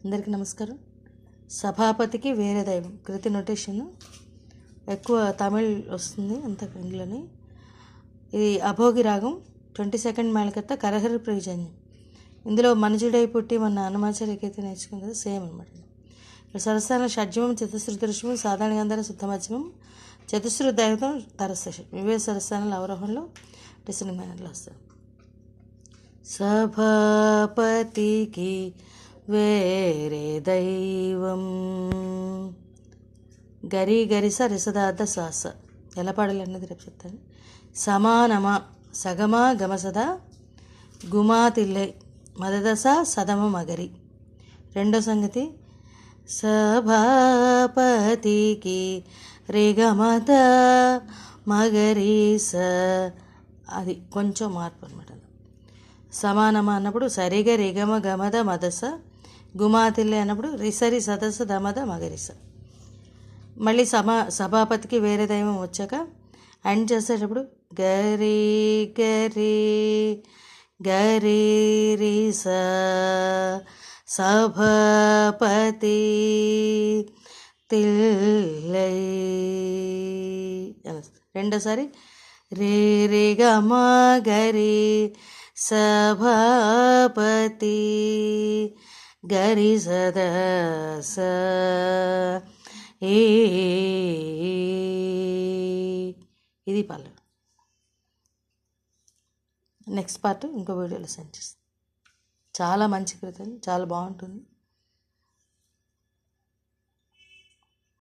అందరికీ నమస్కారం. సభాపతికి వేరే దైవం కృతి నోటేషన్ ఎక్కువ తమిళ్ వస్తుంది అంత ఇందులోని. ఇది అభోగి రాగం 22nd మేళకర్త కరహర ప్రయోజన్యం. ఇందులో మనుజుడై పుట్టి మన హనుమాచార్యకైతే నేర్చుకుంది సేమ్ అనమాట. సరస్థాన షడ్జమం చతుశ్రుతి ఋషమం సాధారణ గంధర శుద్ధ మధ్యమం చతుశ్రుతి దైవతం తరస్థం ఇవే సరస్థానాల అవరోహంలో డిసెండింగ్ మేనర్లో వస్తాయి. సభాపతికి వేరే దైవం గరి గరిస రిసదార్థ సాస ఎలా పాడాలి అన్నది రేపు చెప్తాను. సమానమా సగమా గమసద గుమాతిల్లై మదదస సదమ మగరి. రెండో సంగతి సభాపతికి రిగమద మగరీస, అది కొంచెం మార్పు అనమాట. సమానమా అన్నప్పుడు సరిగా రిగమ గమద మదస, గుమాతిల్లే అన్నప్పుడు రిసరి సదస దమద మగరిస. మళ్ళీ సభాపతికి వేరే దైవం వచ్చాక అండ్ చేసేటప్పుడు గరి గరి గరి రిస సభాపతి తిల్లై. రెండోసారి రే రే గమ గరి సభాపతి గరి సదస ఇది పల్లవి. నెక్స్ట్ పార్ట్ ఇంకో వీడియోలో సెండ్ చేస్తాను. చాలా మంచి కృతి, చాలా బాగుంటుంది.